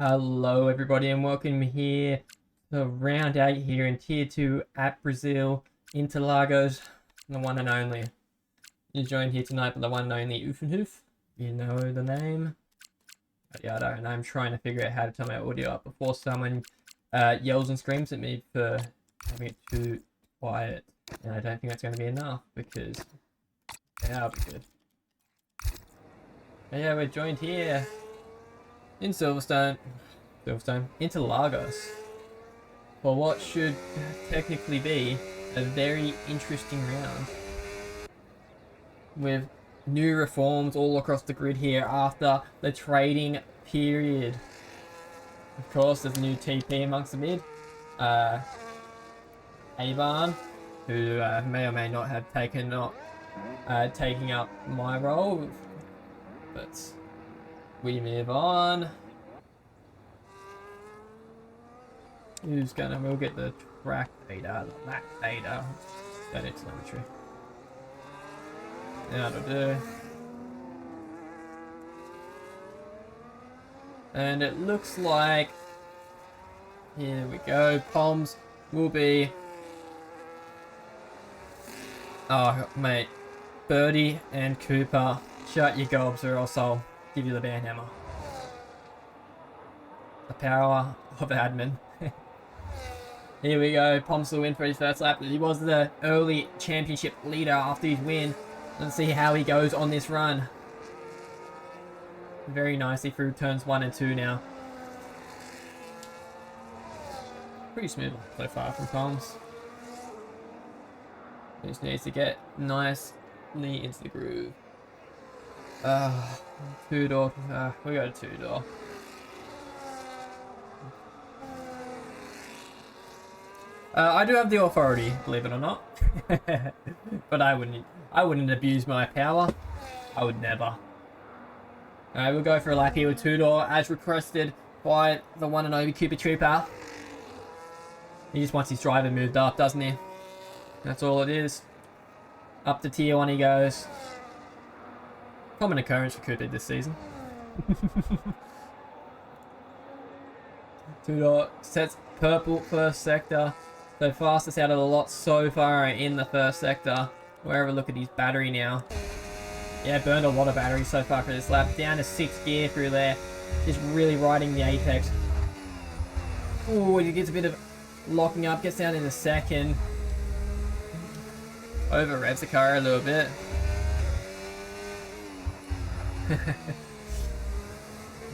Hello everybody and welcome here to round 8 here in tier 2 at Brazil, Interlagos, the one and only. You're joined here tonight by the one and only Oofenhoof. You know the name. Yeah, I don't know. I'm trying to figure out how to turn my audio up before someone yells and screams at me for having it too quiet. And I don't think that's going to be enough because that'll be good. But yeah, we're joined here in Silverstone, Interlagos, for what should technically be a very interesting round, with new reforms all across the grid here after the trading period. Of course, there's a new TP amongst the mid, Avan, who may or may not have taking up my role, but we move on. We'll get the track data, the map data, that is telemetry. That'll do. And it looks like, here we go, Palms will be, oh mate, Birdie and Cooper, shut your gobs or else I'll give you the band hammer. The power of admin. Here we go, Palms will win for his first lap. He was the early championship leader after his win. Let's see how he goes on this run. Very nicely through turns 1 and 2 now. Pretty smooth so far from Palms. He just needs to get nicely into the groove. Two-door. We got a two-door. I do have the authority, believe it or not. But I wouldn't abuse my power. I would never. Alright, we'll go for a lap here with two-door, as requested by the one and only Cooper Trooper. He just wants his driver moved up, doesn't he? That's all it is. Up to tier 1 he goes. Common occurrence for Cooper this season. Two-door sets purple first sector. So fastest out of the lot so far in the first sector. We'll have a look at his battery now. Yeah, burned a lot of battery so far for this lap. Down to 6th gear through there. Just really riding the apex. Ooh, he gets a bit of locking up. Gets down into 2nd. Over revs the car a little bit.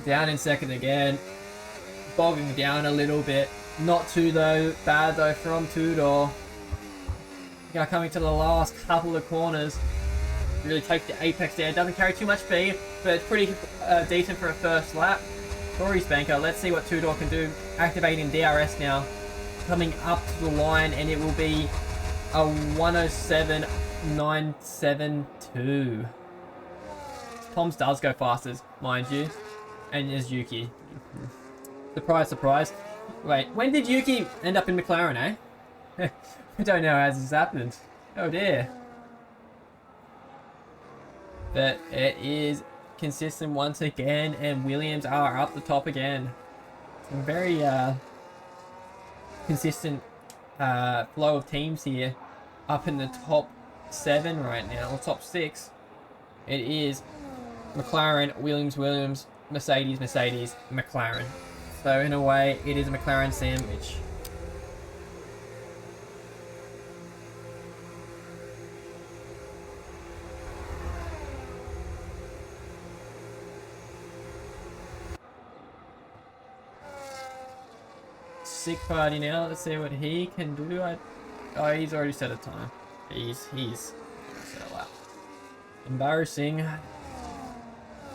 Down in 2nd again. Bogging down a little bit. Not too bad though from two-door. Now coming to the last couple of corners. Really take the apex there. Doesn't carry too much speed, but it's pretty decent for a first lap. Rory Spanker, let's see what two-door can do. Activating DRS now. Coming up to the line, and it will be a 107.972. Palms does go fastest, mind you. And there's Yuki. Surprise, surprise. Wait, when did Yuki end up in McLaren, eh? I don't know how this has happened. Oh dear. But it is consistent once again, and Williams are up the top again. Some very consistent flow of teams here. Up in the top 7 right now, or top 6. It is McLaren, Williams, Mercedes, McLaren. So in a way, it is a McLaren sandwich. Sick party now. Let's see what he can do. Oh, he's already set a time. He's set a lap. Embarrassing.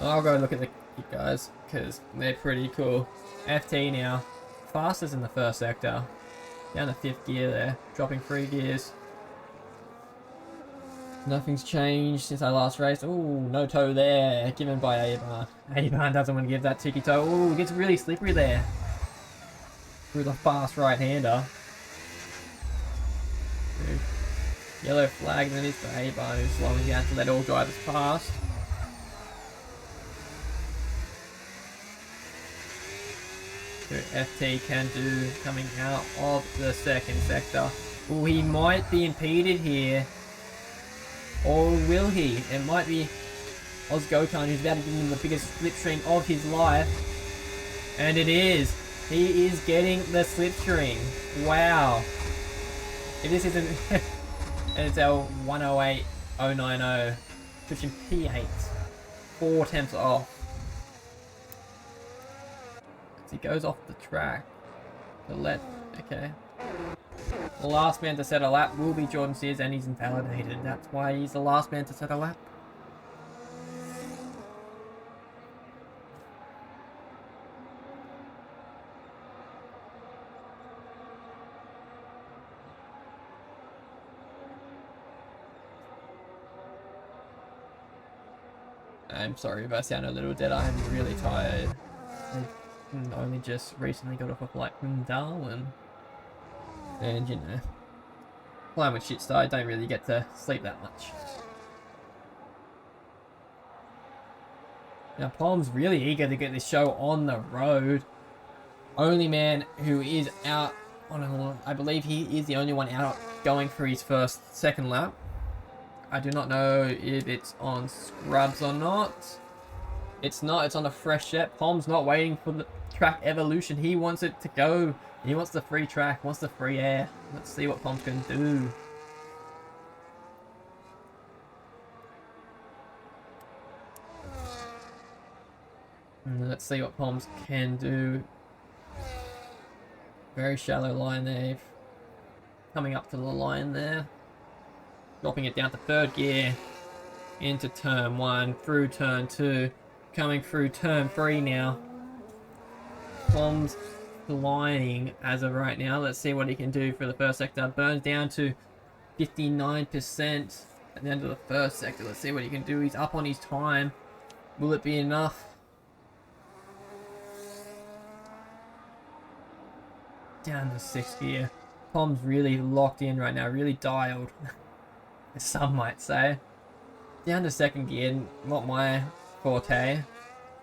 I'll go look at the guys because they're pretty cool. FT now, fastest in the first sector. Down to 5th gear there, dropping 3 gears. Nothing's changed since I last raced. Ooh, no toe there, given by Avan. Avan doesn't want to give that tiki toe. Ooh, gets really slippery there. Through the fast right-hander. Yellow flag, and then it's for Avan who's slowing down to let all drivers pass. who FT can do coming out of the second sector. Well, he might be impeded here. Or will he? It might be Ozgotan who's about to give him the biggest slipstream of his life. And it is. He is getting the slipstream. Wow. If this isn't... and it's our 108.090. Pushing P8. 4 attempts off. As he goes off the track. Okay. The last man to set a lap will be Jordan Sears, and he's invalidated. That's why he's the last man to set a lap. I'm sorry if I sound a little dead. I'm really tired. I only just recently got off a flight from Darwin. And, you know, flying with shit I don't really get to sleep that much. Now, Palm's really eager to get this show on the road. Only man who is out on a... I believe he is the only one out going for his second lap. I do not know if it's on scrubs or not. It's not. It's on a fresh jet. Palm's not waiting for the track evolution. He wants it to go. He wants the free track. Wants the free air. Let's see what Palm's can do. Let's see what Palms can do. Very shallow line there. Coming up to the line there. Dropping it down to third gear. Into turn 1. Through turn 2. Coming through turn 3 now. Palms flying as of right now. Let's see what he can do for the first sector. Burns down to 59% at the end of the first sector. Let's see what he can do. He's up on his time. Will it be enough? Down to 6th gear. Palm's really locked in right now. Really dialed. As some might say. Down to 2nd gear. Not my forte.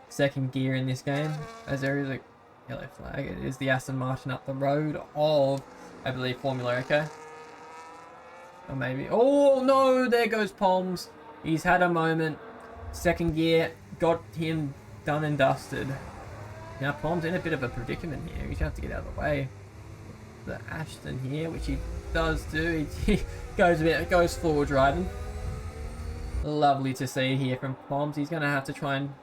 2nd gear in this game. As there is a yellow flag. It is the Aston Martin up the road of, I believe, Formula Okay. Or maybe... Oh, no! There goes Palms. He's had a moment. 2nd gear. Got him done and dusted. Now Palm's in a bit of a predicament here. He's going to have to get out of the way. The Ashton here, which he does do. He goes forward driving. Lovely to see here from Palms. He's going to have to try and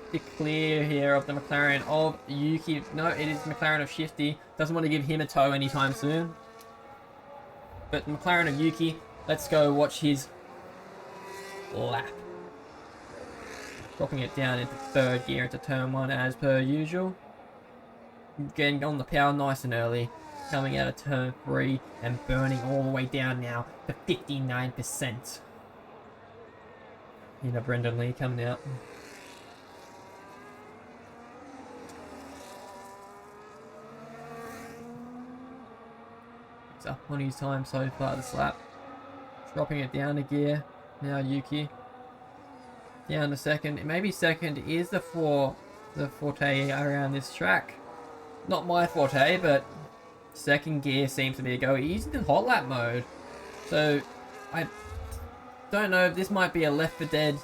stick clear here of the McLaren of Yuki. No, it is McLaren of Shifty. Doesn't want to give him a tow anytime soon. But McLaren of Yuki, let's go watch his lap. Dropping it down into 3rd gear into turn 1 as per usual. Getting on the power nice and early. Coming out of turn 3 and burning all the way down now to 59%. You know, Brendan Lee coming out. He's up on his time so far this lap. Dropping it down a gear. Now Yuki. Down to 2nd. Maybe 2nd is the forte around this track. Not my forte, but 2nd gear seems to be a go. He's in hot lap mode. So I don't know if this might be a Left 4 Dead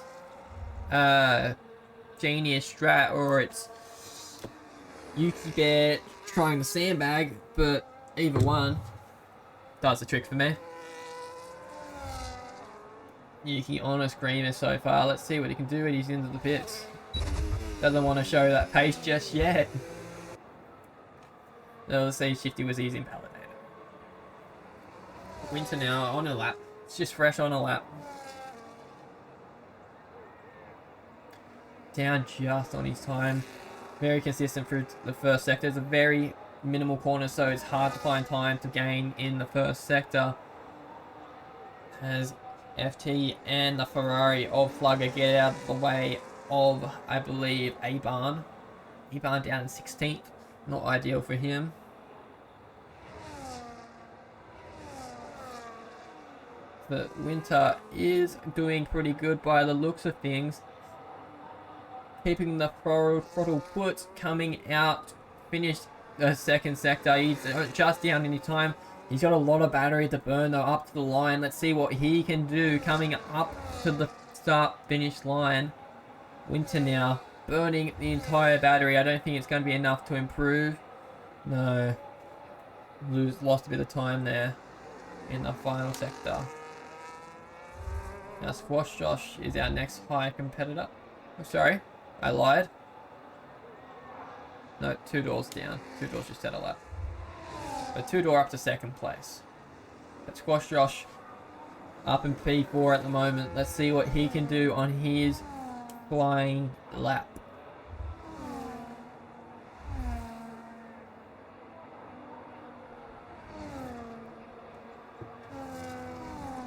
genius strat, or it's Yuki Bear trying to sandbag, but either one does the trick for me. Yuki on a screamer so far. Let's see what he can do when he's into the pits. Doesn't want to show that pace just yet. Let's see, Shifty was easy invalidated. Winter now on a lap. It's just fresh on a lap. Down just on his time. Very consistent through the first sector. It's a very minimal corner, so it's hard to find time to gain in the first sector. As FT and the Ferrari of Flugger get out of the way of, I believe, Abarn. Abarn down in 16th. Not ideal for him. But Winter is doing pretty good by the looks of things. Keeping the throttle put, coming out, finished the second sector. He's just down any time. He's got a lot of battery to burn though up to the line. Let's see what he can do coming up to the start-finish line. Winter now, burning the entire battery. I don't think it's going to be enough to improve. No. Lost a bit of time there in the final sector. Now Squash Josh is our next high competitor. Oh, sorry, I lied. No, 2 doors down. 2 doors just set a lap. But 2 door up to second place. But Squash Josh up in P4 at the moment. Let's see what he can do on his flying lap.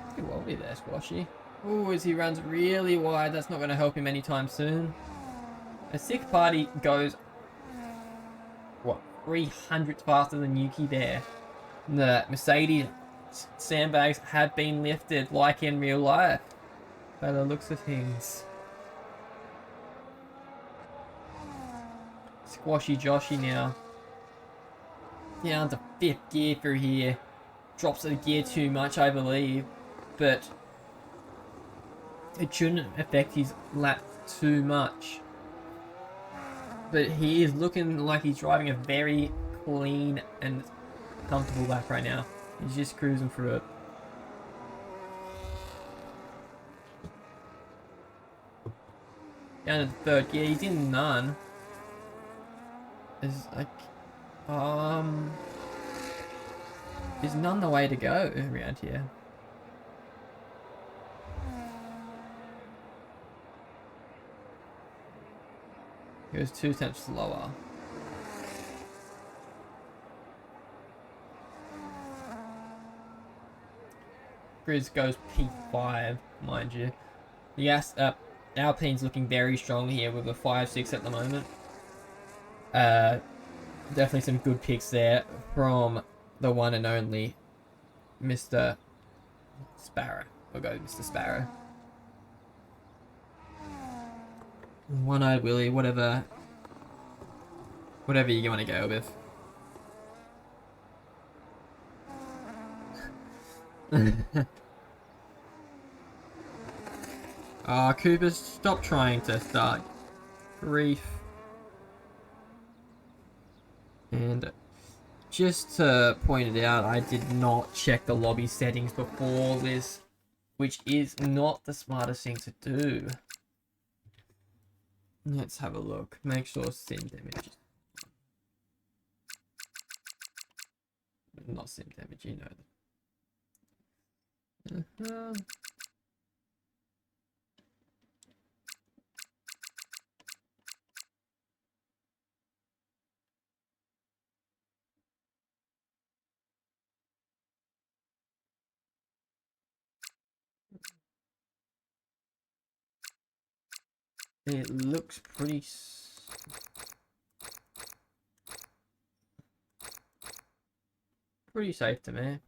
Pretty wobbly there, Squashy. Ooh, as he runs really wide, that's not going to help him anytime soon. A sick party goes, what, 300 faster than Yuki there. The Mercedes sandbags have been lifted like in real life by the looks of things. Squashy Joshy now. Down to 5th gear through here. Drops the gear too much, I believe. But it shouldn't affect his lap too much. But he is looking like he's driving a very clean and comfortable lap right now. He's just cruising through it. Down to the 3rd gear, he's in none. Is like, is none the way to go around here? He was 2 tenths slower. Grizz goes P5, mind you. Yes, Alpine's looking very strong here with a 5-6 at the moment. Definitely some good picks there from the one and only Mr. Sparrow. We'll go Mr. Sparrow. One-Eyed Willy, whatever you want to go with. Cooper, stop trying to start grief. And just to point it out, I did not check the lobby settings before this, which is not the smartest thing to do. Let's have a look. Make sure sim damage. Not sim damage, you know. It looks pretty safe to me.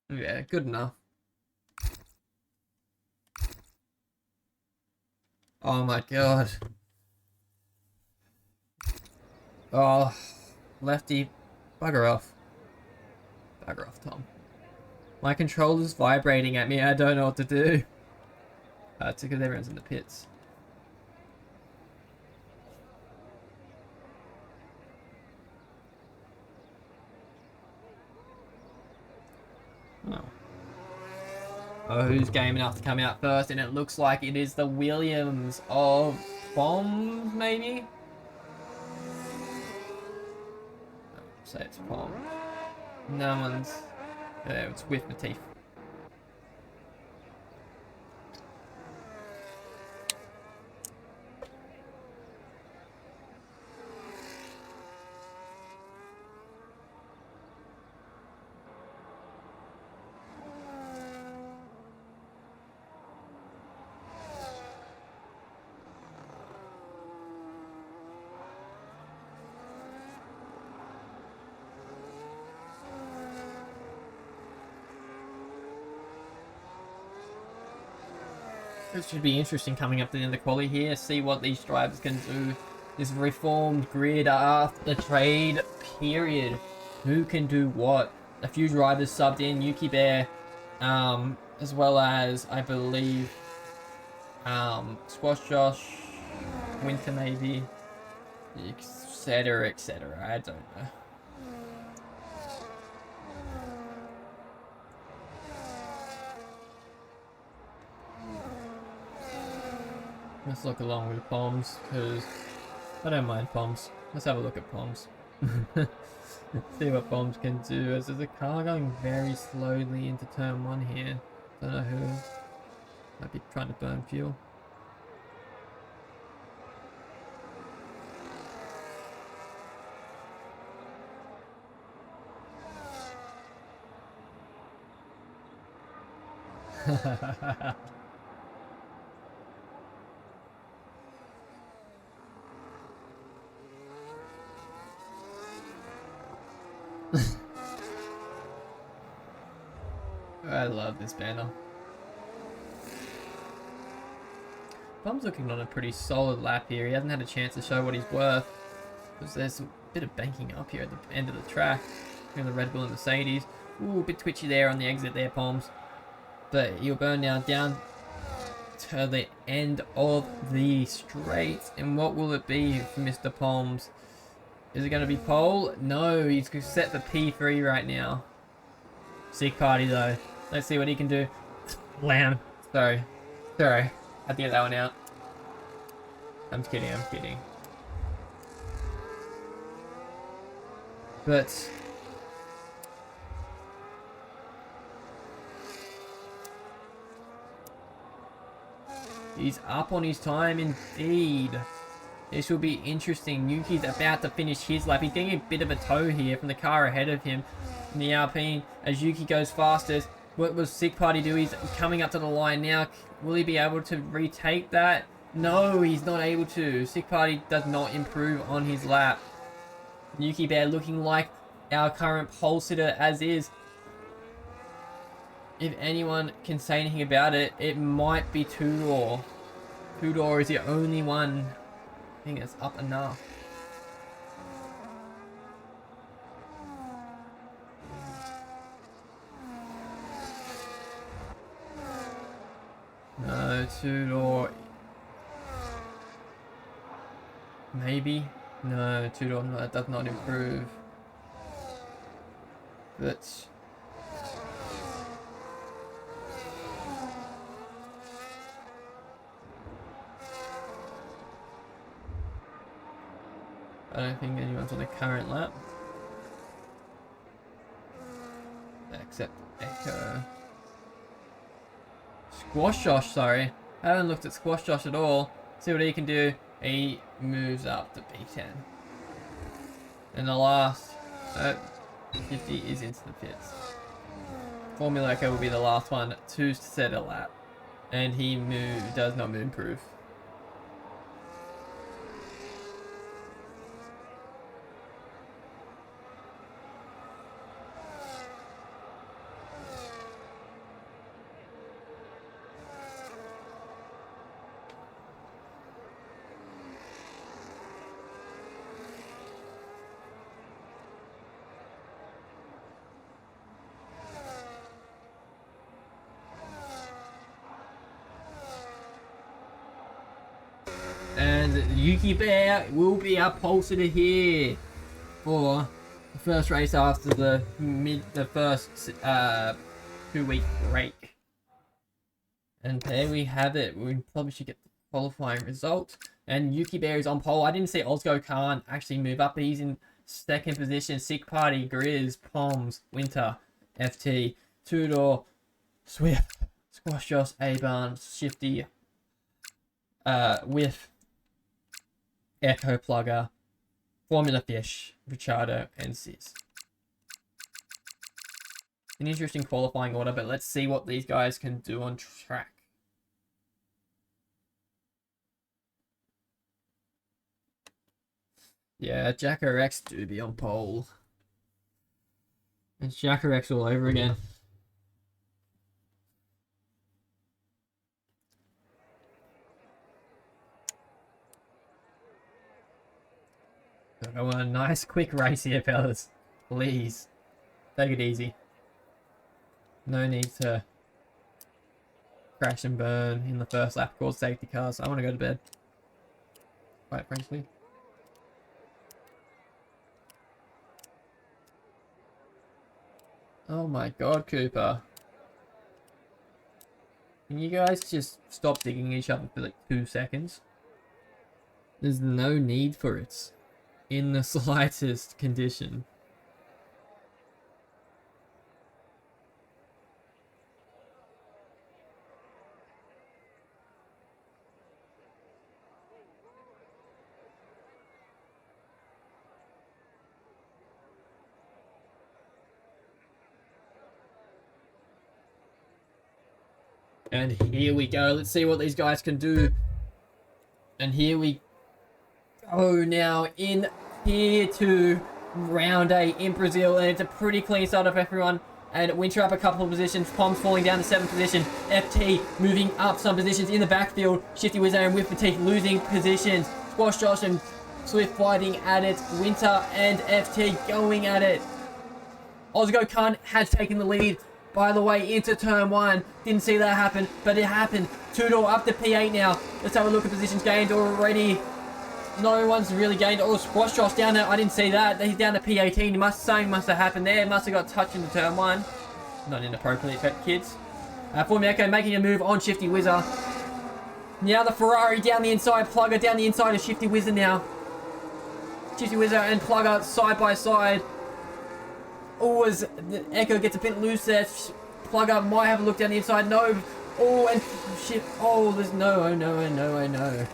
Yeah, good enough. Oh my god. Oh, lefty, bugger off. Bugger off, Tom. My controller's vibrating at me. I don't know what to do. It's because everyone's in the pits. Oh, who's game enough to come out first? And it looks like it is the Williams of Tom, maybe? Say it's Tom. No one's... it's with Matif. This should be interesting coming up to the end of the quali here. See what these drivers can do. This reformed grid after the trade period. Who can do what? A few drivers subbed in. Yuki Bear, as well as I believe, Squash Josh, Winter maybe, etc. etc. I don't know. Let's look along with Poms, because I don't mind Poms. Let's have a look at Poms. See what Poms can do, as there's a car going very slowly into turn 1 here. Don't know who. Might be trying to burn fuel. I love this banner. Bum's looking on a pretty solid lap here. He hasn't had a chance to show what he's worth, because there's a bit of banking up here at the end of the track. Here the Red Bull and Mercedes. Ooh, a bit twitchy there on the exit there, Poms. But he'll burn now down to the end of the straight. And what will it be for Mr. Poms? Is it going to be pole? No, he's set for P3 right now. Sick party though. Let's see what he can do. Lamb. Sorry. Sorry. Had to get that one out. I'm kidding, I'm kidding. But he's up on his time indeed. This will be interesting. Yuki's about to finish his lap. He's getting a bit of a tow here from the car ahead of him in the Alpine as Yuki goes fastest. What will Sick Party do? He's coming up to the line now. Will he be able to retake that? No, he's not able to. Sick Party does not improve on his lap. Yuki Bear looking like our current pole sitter as is. If anyone can say anything about it, it might be Tudor. Tudor is the only one I think that's up enough. No, Tudor. Maybe. No, Tudor does not improve. But I don't think anyone's on the current lap. Except Echo. Squash Josh, sorry. I haven't looked at Squash Josh at all. See what he can do. He moves up to B10. And the last 50 is into the pits. Formula Echo will be the last one to set a lap. And he does not improve. And Yuki Bear will be our pole sitter here for the first race after the first 2-week break. And there we have it. We probably should get the qualifying result. And Yuki Bear is on pole. I didn't see Ozgo Khan actually move up, but he's in second position. Sick Party, Grizz, Poms, Winter, FT, Tudor, Swift, Squash Josh, A-Barn, Shifty, Whiff, Echo Plugger, Formula Fish, Richardo, and Sis. An interesting qualifying order, but let's see what these guys can do on track. Yeah, Jacker X do be on pole. It's Jacker X all over again. I want a nice quick race here, fellas. Please. Take it easy. No need to crash and burn in the first lap, cause safety cars. So I want to go to bed. Quite frankly. Oh my god, Cooper. Can you guys just stop digging each other for like 2 seconds? There's no need for it. In the slightest condition. And here we go. Let's see what these guys can do. And here we go now in Tier 2, Round 8 in Brazil. And it's a pretty clean start of everyone. And Winter up a couple of positions. Pom's falling down to 7th position. FT moving up some positions in the backfield. Shifty Wizard and Whip Fatigue losing positions. Squash Josh and Swift fighting at it. Winter and FT going at it. Ozgo Khan has taken the lead. By the way, into turn 1. Didn't see that happen, but it happened. Two-door up to P8 now. Let's have a look at positions gained already. No one's really gained. Oh, Squash Josh down there. I didn't see that. He's down to P18. Something must have happened there. Must have got touched into turn 1. Not inappropriate, but kids. Formula Echo making a move on Shifty Wizard. Now the Ferrari down the inside. Plugger down the inside of Shifty Wizard now. Shifty Wizard and Plugger side by side. Oh, as the Echo gets a bit loose there. Plugger might have a look down the inside. No. Oh, and shit. Oh, there's no. Oh, no, oh, no, oh, no.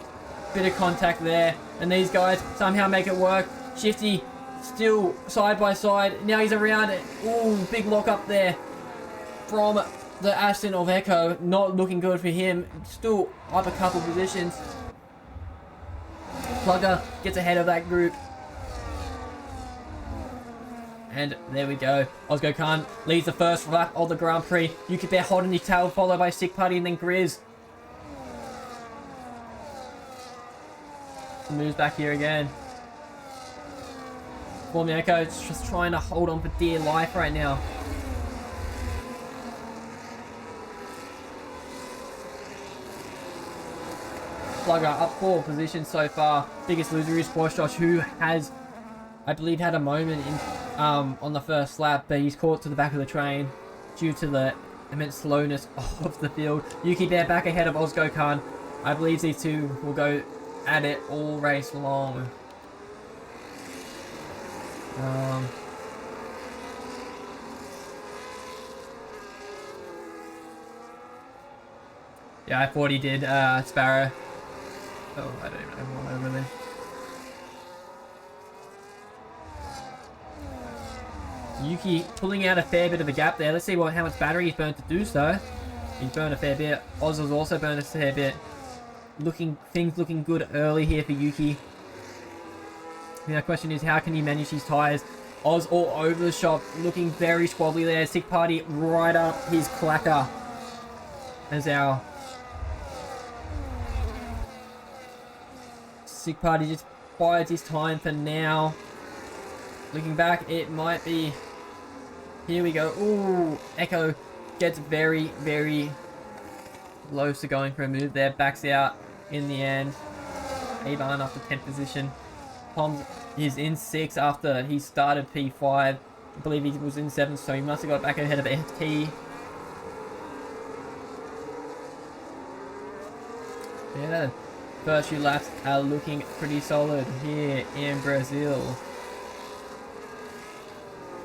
Bit of contact there. And these guys somehow make it work. Shifty still side by side. Now he's around it. Oh, big lock up there from the Aston of Echo. Not looking good for him. Still up a couple positions. Plugger gets ahead of that group. And there we go. Ozgo Khan leads the first lap of the Grand Prix. Yuki Bear holding his tail, followed by Sick Party and then Grizz. Moves back here again. Formula Echo is just trying to hold on for dear life right now. Plugger up 4 positions so far. Biggest loser is Squash Josh, who has, I believe, had a moment in on the first lap, but he's caught to the back of the train due to the immense slowness of the field. Yuki Bear back ahead of Ozgo Khan. I believe these two will go at it all race long. Yeah, I thought he did, Sparrow. Oh, I don't even know what over there. Yuki pulling out a fair bit of a gap there. Let's see how much battery he's burned to do so. He's burned a fair bit. Oz has also burned a fair bit. Things looking good early here for Yuki. Now the question is, how can he manage his tyres? Oz all over the shop, looking very squabbly there. Sick Party right up his clacker. As our Sick Party just bides his time for now. Looking back, it might be... Here we go. Ooh, Echo gets very, very close to going for a move there. Backs out in the end. A-Barn up to 10th position. Pom is in 6th after he started P5. I believe he was in 7th, so he must have got back ahead of FT. Yeah, first few laps are looking pretty solid here in Brazil.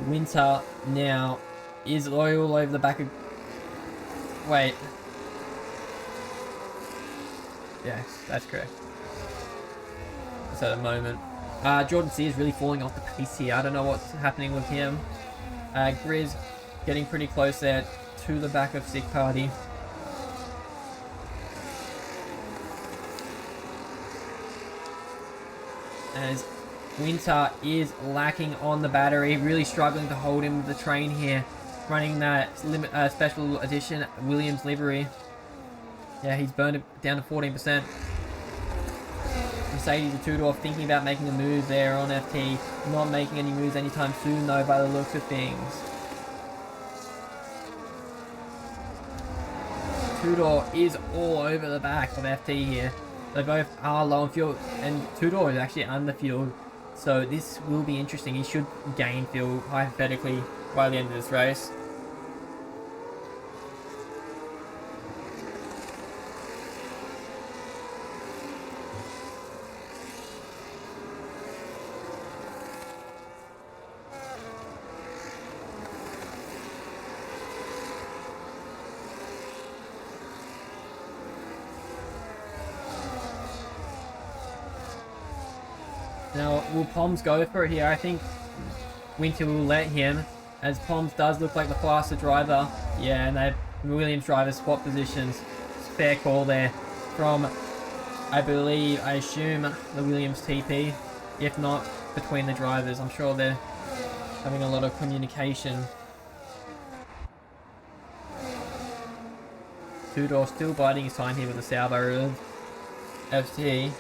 Winter now is all over the back of... Wait. Yes, that's correct. That's at the moment. Jordan C is really falling off the pace here. I don't know what's happening with him. Grizz getting pretty close there to the back of Sick Party. As Winter is lacking on the battery, really struggling to hold him with the train here. Running that special edition Williams livery. Yeah, he's burned it down to 14%. Mercedes and Tudor thinking about making a move there on FT. Not making any moves anytime soon though by the looks of things. Tudor is all over the back of FT here. They both are low on fuel, and Tudor is actually under fuel. So this will be interesting. He should gain fuel, hypothetically, by the end of this race. Now, will Poms go for it here? I think Winter will let him, as Poms does look like the faster driver. Yeah, and they Williams drivers swap positions. It's a fair call there from, I assume, the Williams TP. If not, between the drivers. I'm sure they're having a lot of communication. Tudor still biding his time here with the salvo of FT.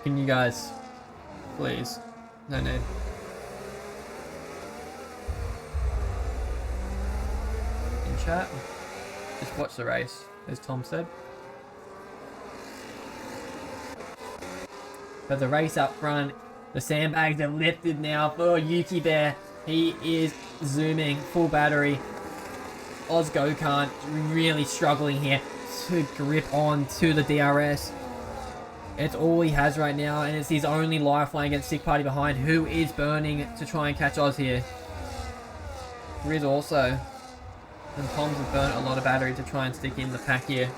Can you guys, please? No need. In chat, just watch the race, as Tom said. But the race up front, the sandbags have lifted now for Yuki Bear. He is zooming, full battery. Oz Go-Kart really struggling here to grip on to the DRS. It's all he has right now, and it's his only lifeline against Sick Party behind, who is burning to try and catch Oz here. Riz also. And Poms have burnt a lot of battery to try and stick in the pack here.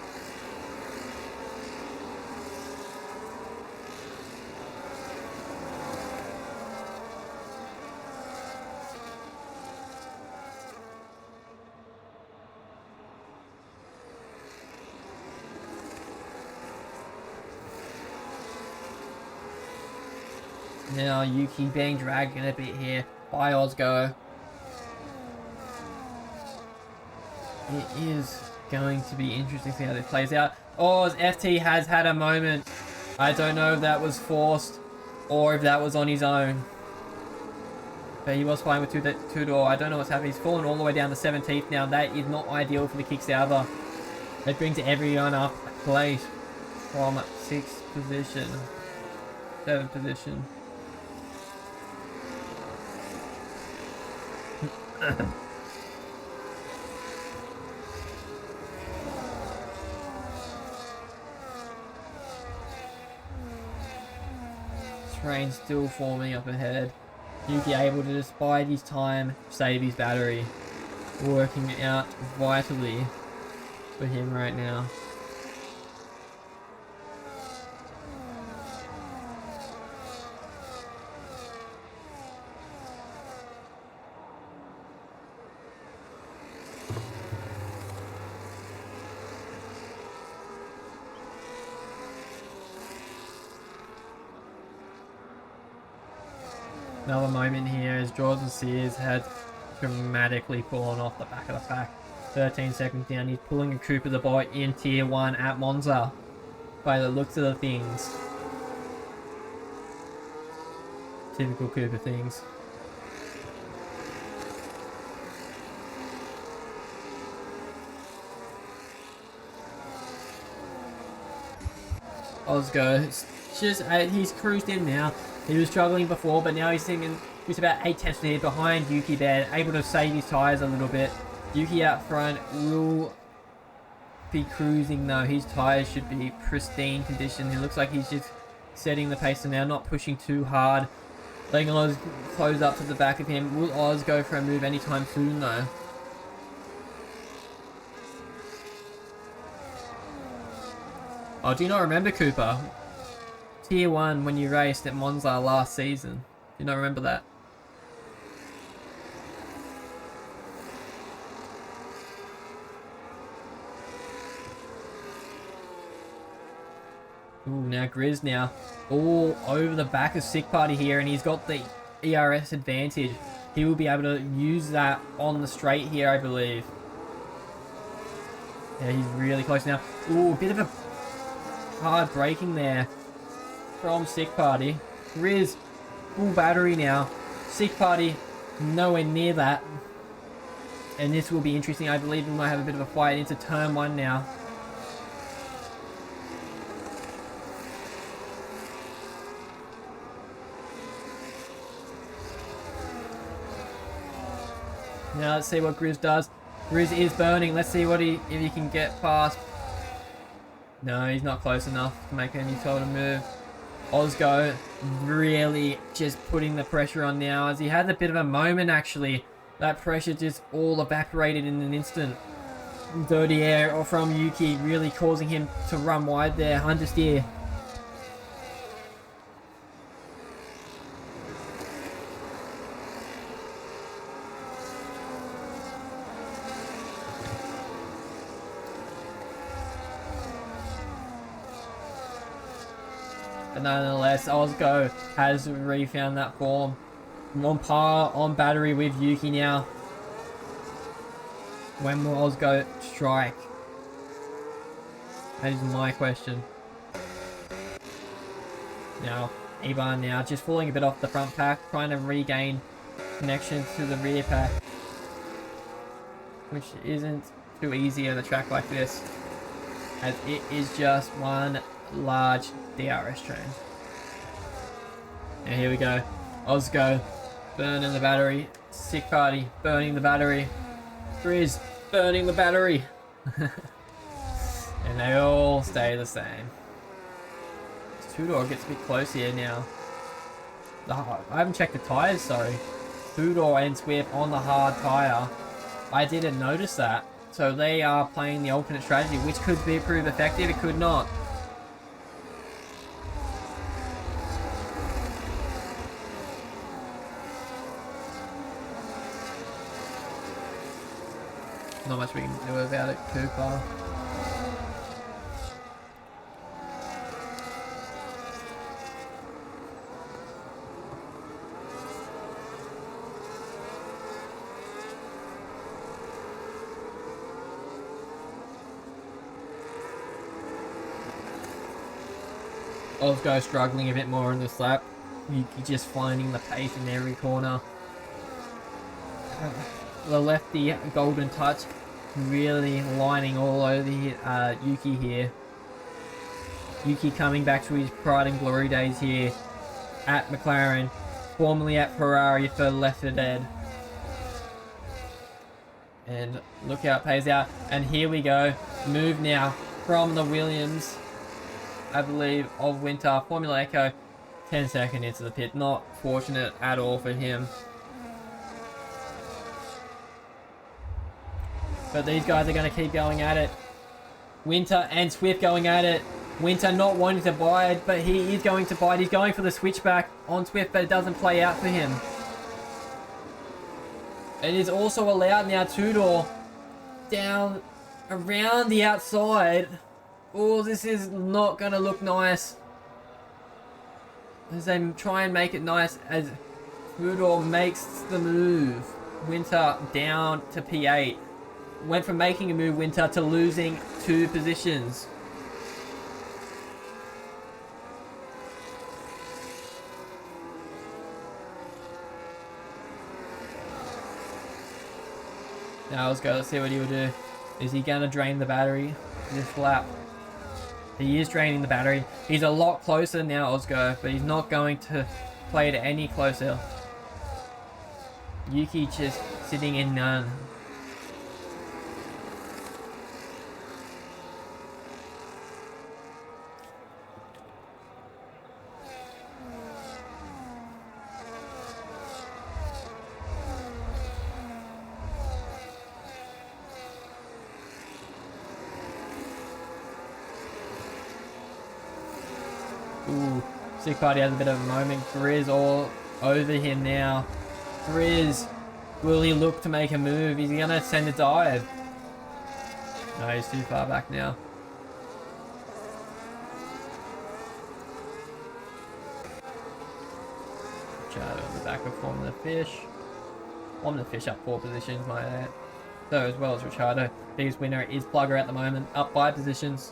Now Yuki being dragged in a bit here by Ozgo. It is going to be interesting to see how this plays out. Oz FT has had a moment. I don't know if that was forced or if that was on his own. But he was flying with Tudor. I don't know what's happening. He's fallen all the way down to 17th now. That is not ideal for the kick-salver. That brings everyone up a place from 6th position. 7th position. Train still forming up ahead. Yuki able to, despite his time, save his battery. Working out vitally for him right now. Another moment here as Jordan Sears had dramatically fallen off the back of the pack. 13 seconds down, he's pulling a Cooper the boy in tier 1 at Monza by the looks of the things. Typical Cooper things. Ozgo, he's cruised in now. He was struggling before, but now he's about 8 tenths ahead behind Yuki Bear, able to save his tyres a little bit. Yuki out front will be cruising though. His tyres should be pristine condition. It looks like he's just setting the pace now, not pushing too hard. Letting Oz close up to the back of him. Will Oz go for a move anytime soon though? Oh, do you not remember Cooper? Tier 1 when you raced at Monza last season. Do you not remember that? Ooh, now Grizz now all over the back of Sick Party here, and he's got the ERS advantage. he will be able to use that on the straight here, I believe. Yeah, he's really close now. Ooh, a bit of a hard braking there from Sick Party. Riz, full battery now. Sick Party, nowhere near that. And this will be interesting. I believe we might have a bit of a fight into turn 1 now. Now let's see what Grizz does. Grizz is burning. Let's see what if he can get past. No, he's not close enough to make any sort of move. Ozgo really just putting the pressure on now, as he had a bit of a moment actually. That pressure just all evaporated in an instant. Dirty air from Yuki really causing him to run wide there. Understeer. But nonetheless, Ozgo has refound that form. On par, on battery with Yuki now. When will Ozgo strike? That is my question. Now, Iban now just falling a bit off the front pack, trying to regain connection to the rear pack. Which isn't too easy on a track like this, as it is just one large DRS train. And here we go. Ozgo burning the battery. Sick Party burning the battery. Grizz burning the battery. And they all stay the same. Two-door gets a bit close here now. I haven't checked the tyres, sorry. Two-door and Swift on the hard tyre. I didn't notice that. So they are playing the alternate strategy, which could prove effective, it could not. Not much we can do about it, Cooper. Ozgo struggling a bit more in this lap. Yuki just finding the pace in every corner. The lefty golden touch really lining all over Yuki here. Yuki coming back to his pride and glory days here at McLaren, formerly at Ferrari for Left 4 Dead. And look how it pays out. And here we go. Move now from the Williams, I believe, of Winter. Formula Echo, 10 seconds into the pit. Not fortunate at all for him. But these guys are going to keep going at it. Winter and Swift going at it. Winter not wanting to bite, but he is going to bite. He's going for the switchback on Swift, but it doesn't play out for him. It is also allowed now, two-door down around the outside. Oh, this is not going to look nice. As they try and make it nice as two-door makes the move. Winter down to P8. Went from making a move, Winter, to losing 2 positions. Now let's go, let's see what he will do. Is he going to drain the battery this lap? He is draining the battery. He's a lot closer now, Ozgo, but he's not going to play it any closer. Yuki just sitting in none. Ooh, Sick Party has a bit of a moment. Grizz all over him now. Grizz, will he look to make a move? Is he going to send a dive? No, he's too far back now. Chat on the back of Formula Fish. I'm going to fish up 4 positions, my so as well as Ricciardo. Biggest winner is Plugger at the moment, up 5 positions.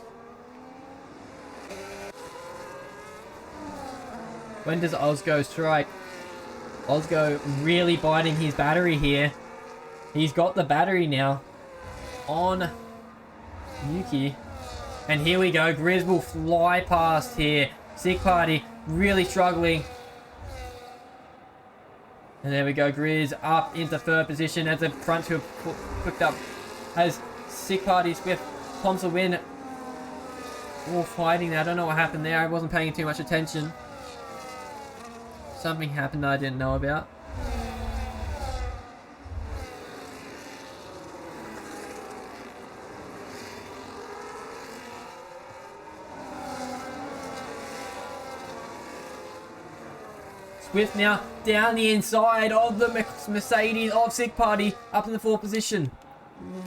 When does Ozgo strike? Ozgo really biting his battery here. He's got the battery now on Yuki. And here we go. Grizz will fly past here. Sick Party really struggling. And there we go. Grizz up into 3rd position as the front two picked up. As Sick Party, Swift, Pomps a win. All fighting there. I don't know what happened there. I wasn't paying too much attention. Something happened I didn't know about. Swift now down the inside of the Mercedes of Sick Party, up in the 4th position.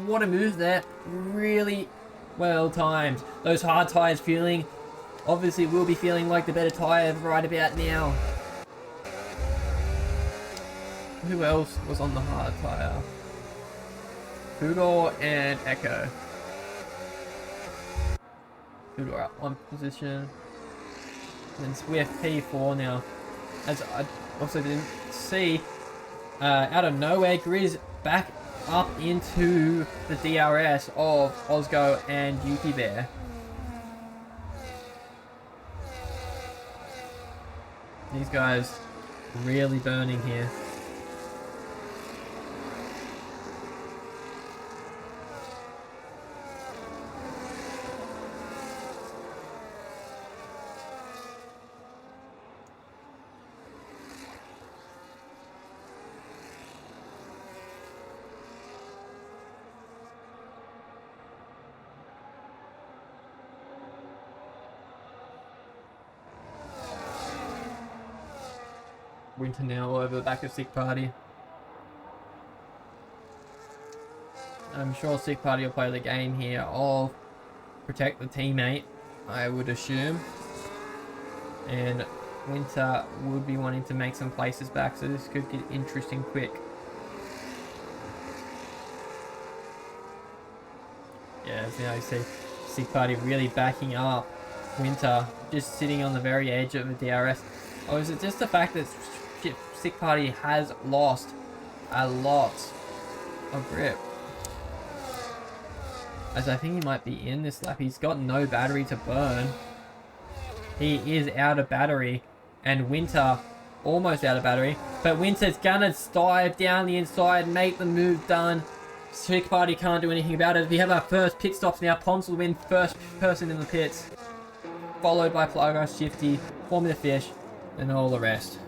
What a move there. Really well timed. Those hard tyres feeling, obviously will be feeling like the better tyre right about now. Who else was on the hard tyre? Poodle and Echo. Poodle up 1 position. And Swift P4 now. As I also didn't see, out of nowhere, Grizz back up into the DRS of Ozgo and Yuki Bear. These guys really burning here. Winter now over the back of Sick Party. I'm sure Sick Party will play the game here of protect the teammate, I would assume. And Winter would be wanting to make some places back, so this could get interesting quick. Yeah, as now you see Sick Party really backing up Winter, just sitting on the very edge of the DRS. Or is it just the fact that Sick Party has lost a lot of grip? As I think he might be in this lap. He's got no battery to burn. He is out of battery. And Winter almost out of battery. But Winter's gonna dive down the inside, make the move done. Sick Party can't do anything about it. We have our first pit stops now. Pons will win first person in the pits. Followed by Plugger, Shifty, Formula Fish, and all the rest.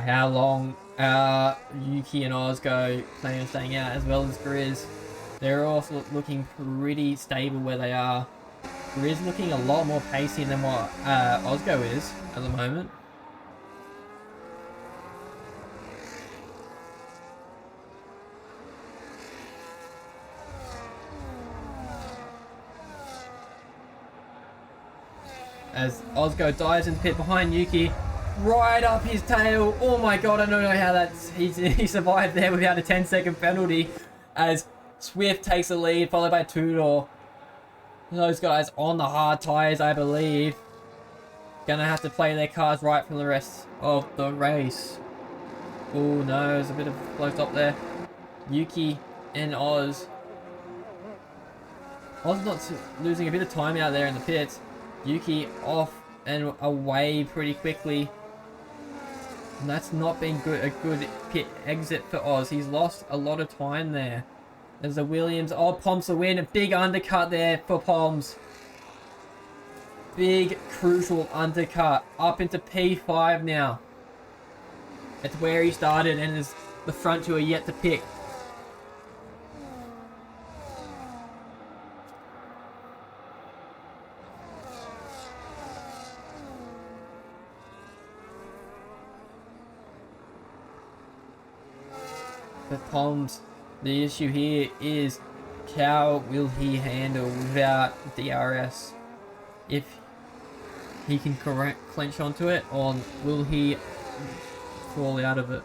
How long Yuki and Ozgo plan on staying out, as well as Grizz. They're also looking pretty stable where they are. Grizz looking a lot more pacey than what Ozgo is at the moment. As Ozgo dives in the pit behind Yuki. Right up his tail. Oh my god, I don't know how he survived there without a 10-second penalty. As Swift takes the lead, followed by Tudor. Those guys on the hard tyres, I believe. Gonna have to play their cards right for the rest of the race. Oh no, there's a bit of a float up there. Yuki and Oz. Oz not losing a bit of time out there in the pits. Yuki off and away pretty quickly. And that's not been a good pit exit for Oz. He's lost a lot of time there. There's a Williams. Oh, Pomps a win. A big undercut there for Pomps. Big, crucial undercut. Up into P5 now. It's where he started, and the front two are yet to pick. But Palms, the issue here is how will he handle without DRS? If he can clench onto it, or will he fall out of it?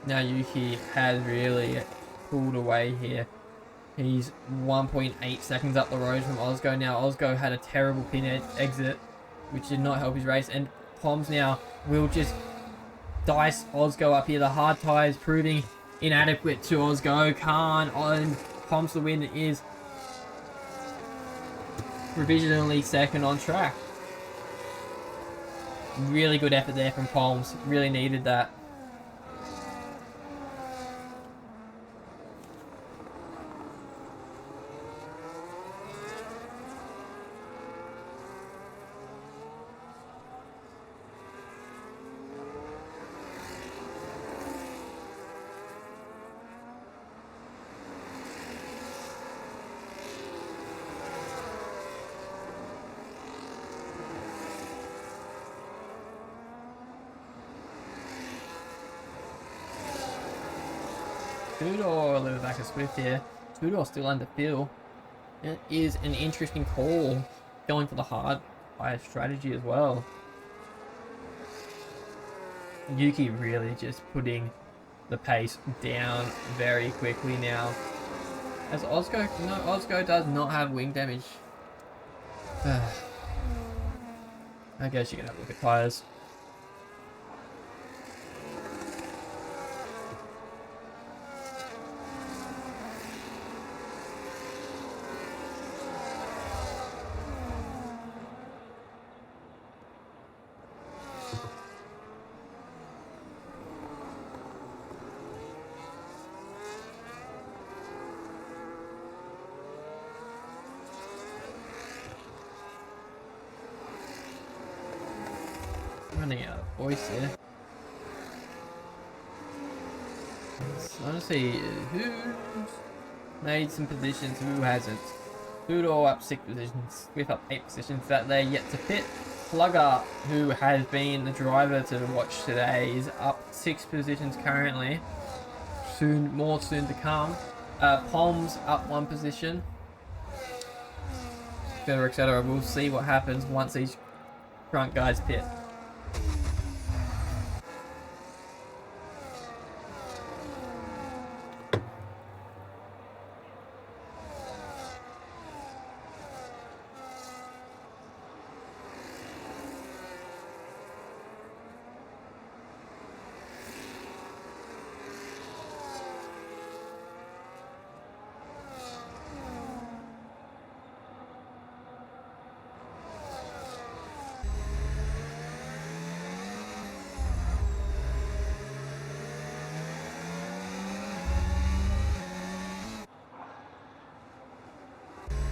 Now Yuki has really pulled away here. He's 1.8 seconds up the road from Ozgo now. Ozgo had a terrible pin exit, which did not help his race. And Poms now will just dice Ozgo up here. The hard tyres proving inadequate to Ozgo. Khan on Poms the win is provisionally second on track. Really good effort there from Poms. Really needed that. Tudor a little back of Swift here. Tudor still under Phil. It is an interesting call, going for the hard fire strategy as well. Yuki really just putting the pace down very quickly now. As Ozgo, no, Ozgo does not have wing damage. I guess you can have a look at tires. Running out of voice here. So I want to see who's made some positions, who hasn't. Poodle up 6 positions, Swift up 8 positions, that they're yet to pit. Plugger, who has been the driver to watch today, is up 6 positions currently. More soon to come. Palms up 1 position. Etc, etc. We'll see what happens once these front guys pit.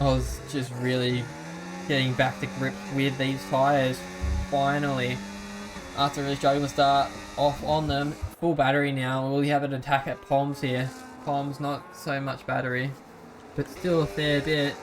I was just really getting back to grip with these tyres finally. After a really struggling to start off on them. Full battery now. Will we have an attack at Poms here? Poms not so much battery, but still a fair bit.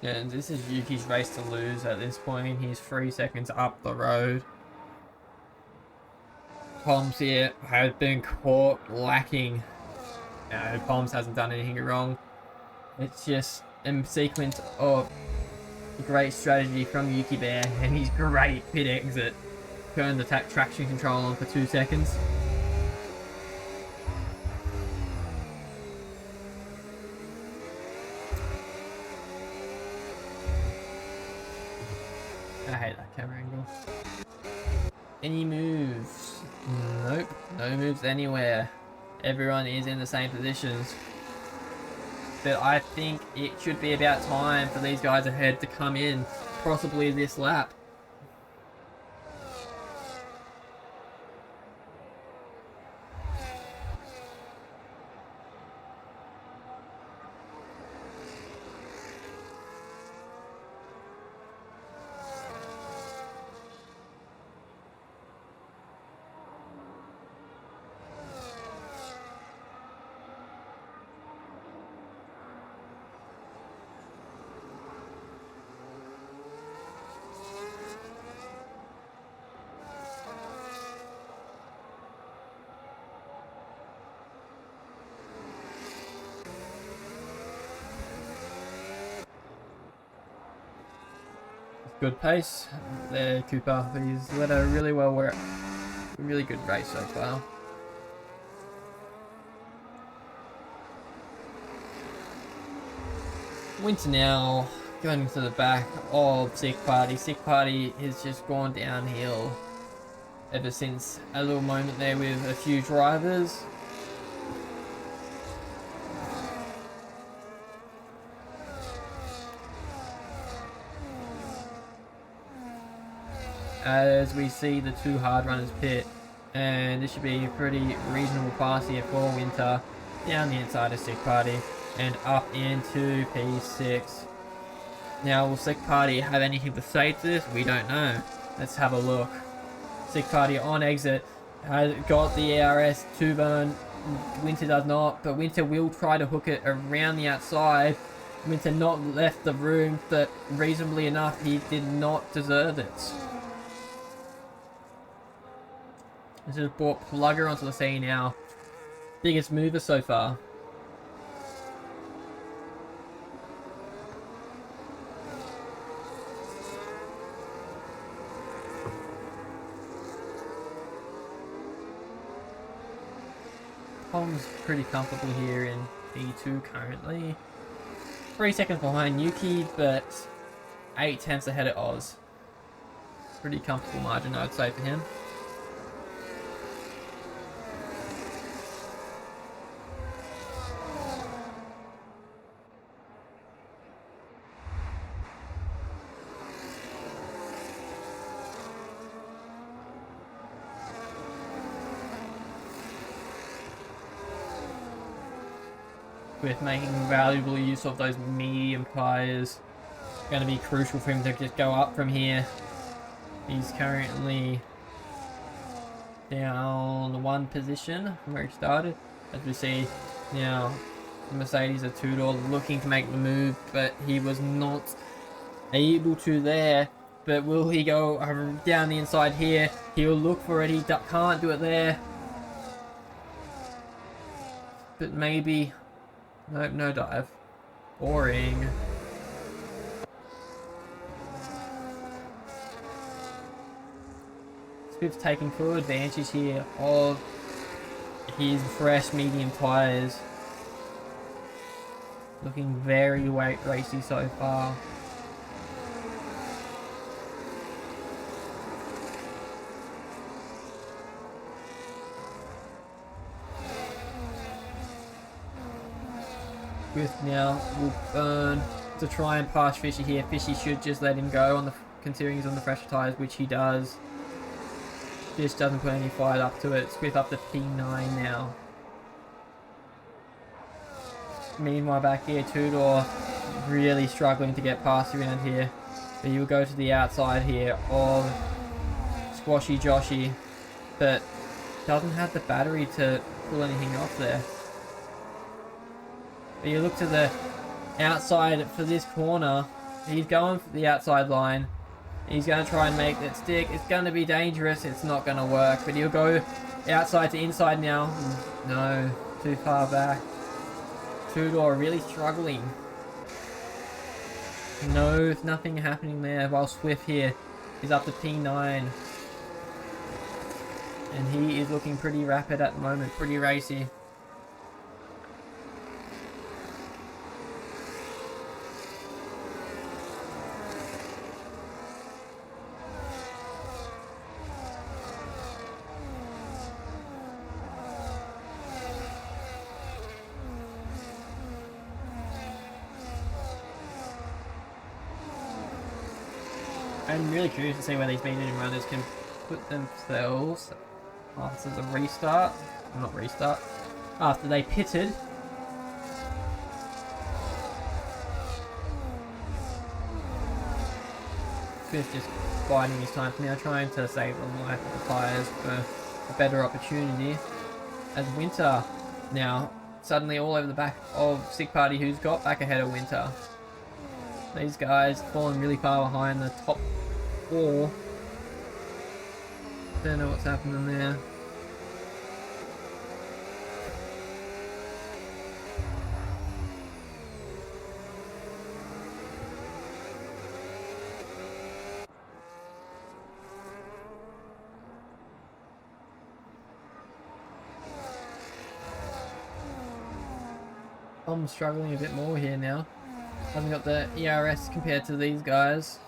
And this is Yuki's race to lose at this point. He's 3 seconds up the road. Poms here has been caught lacking. No, Poms hasn't done anything wrong. It's just a sequence of great strategy from Yuki Bear and his great pit exit. Turn the traction control on for 2 seconds. I hate that camera angle. Any moves? Nope. No No moves anywhere. Everyone is in the same positions. But I think it should be about time for these guys ahead to come in, possibly this lap. Good pace there, Cooper. He's led a really really good race so far. Winter now going to the back of Sick Party. Sick Party has just gone downhill ever since a little moment there with a few drivers. As we see the two hard runners pit, and this should be a pretty reasonable pass here for Winter down the inside of Sick Party and up into P6. Now, will Sick Party have anything to say to this? We don't know. Let's have a look. Sick Party on exit has got the ARS to burn. Winter does not, but Winter will try to hook it around the outside. Winter not left the room, but reasonably enough, he did not deserve it. This has brought Plugger onto the scene now. Biggest mover so far. Tom's pretty comfortable here in P2 currently. 3 seconds behind Yuki, but 8/10 ahead of Oz. Pretty comfortable margin, I'd say, for him. With making valuable use of those medium tyres. Going to be crucial for him to just go up from here. He's currently down 1 position from where he started. As we see now, Mercedes a two-door looking to make the move, but he was not able to there. But will he go down the inside here? He'll look for it. He can't do it there. But maybe... Nope, no dive. Boring. Swift's taking full advantage here of his fresh medium tyres. Looking very racy so far. Swift now will burn to try and pass Fishy here. Fishy should just let him go on the considering he's on the fresher tyres, which he does. Fish doesn't put any fire up to it. Swift up to P9 now. Meanwhile, back here, two-door really struggling to get past around here. But he'll go to the outside here of Squashy Joshy, but doesn't have the battery to pull anything off there. But you look to the outside for this corner. He's going for the outside line. He's going to try and make that stick. It's going to be dangerous. It's not going to work. But he'll go outside to inside now. No, too far back. Two-door really struggling. No, nothing happening there. While Swift here is up to P9. And he is looking pretty rapid at the moment. Pretty racy. I'm really curious to see where these medium runners can put themselves after the restart. Not restart. After they pitted. Smith just biding his time now, trying to save the life of the tyres for a better opportunity. As Winter now suddenly all over the back of Sick Party, who's got back ahead of Winter. These guys falling really far behind the top four. Don't know what's happening there. I'm struggling a bit more here now. Hasn't got the ERS compared to these guys.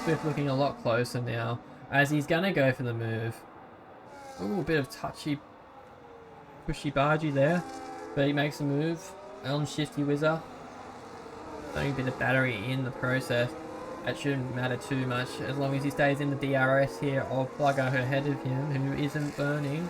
Swift looking a lot closer now, as he's gonna go for the move. Ooh, a bit of touchy, pushy bargy there, but he makes a move on Shifty Whizzer. Only a bit of battery in the process. That shouldn't matter too much as long as he stays in the DRS here of Plugger ahead of him, who isn't burning.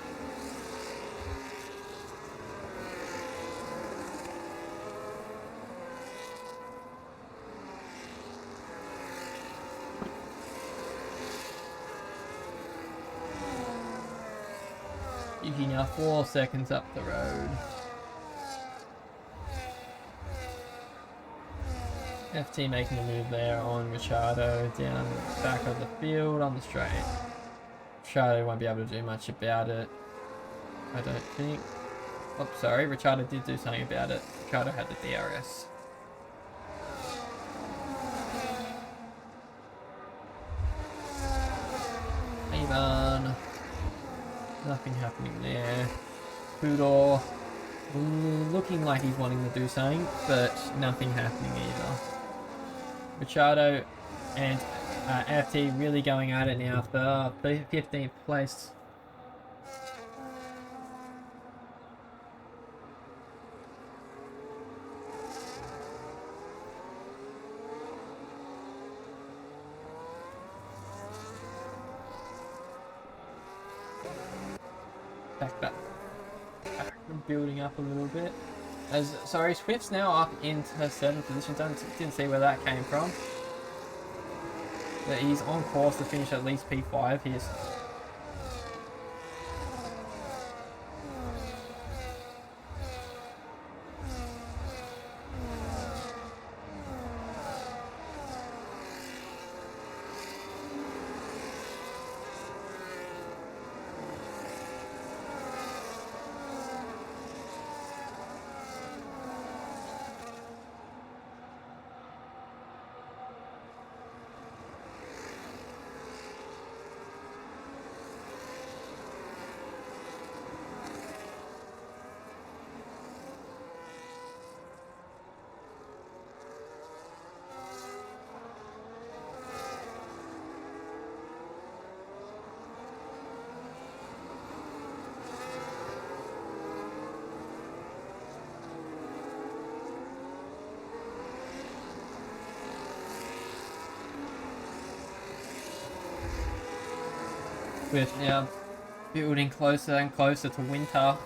Yuki now 4 seconds up the road. FT making a move there on Ricciardo down the back of the field on the straight. Ricciardo won't be able to do much about it, I don't think. Oh, sorry, Ricciardo did do something about it. Ricciardo had the DRS. Avon. Nothing happening there. Poodle looking like he's wanting to do something, but nothing happening either. Ricciardo and FT really going at it now for 15th place. Back. Building up a little bit. Sorry, Swift's now up into 7th position. Didn't see where that came from. But he's on course to finish at least P5 here. With now building closer and closer to Winter.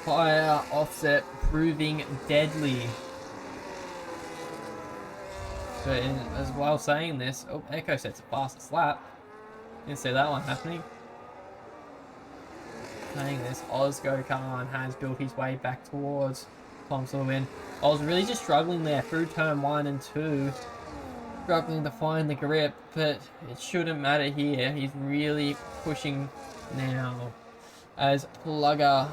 Fire offset proving deadly. But as well saying this, oh, Echo sets a fastest lap. Didn't see that one happening. Saying this, Ozgo Khan has built his way back towards Tom's win. I was really just struggling there through turn 1 and 2. Struggling to find the grip, but it shouldn't matter here. He's really pushing now as Plugger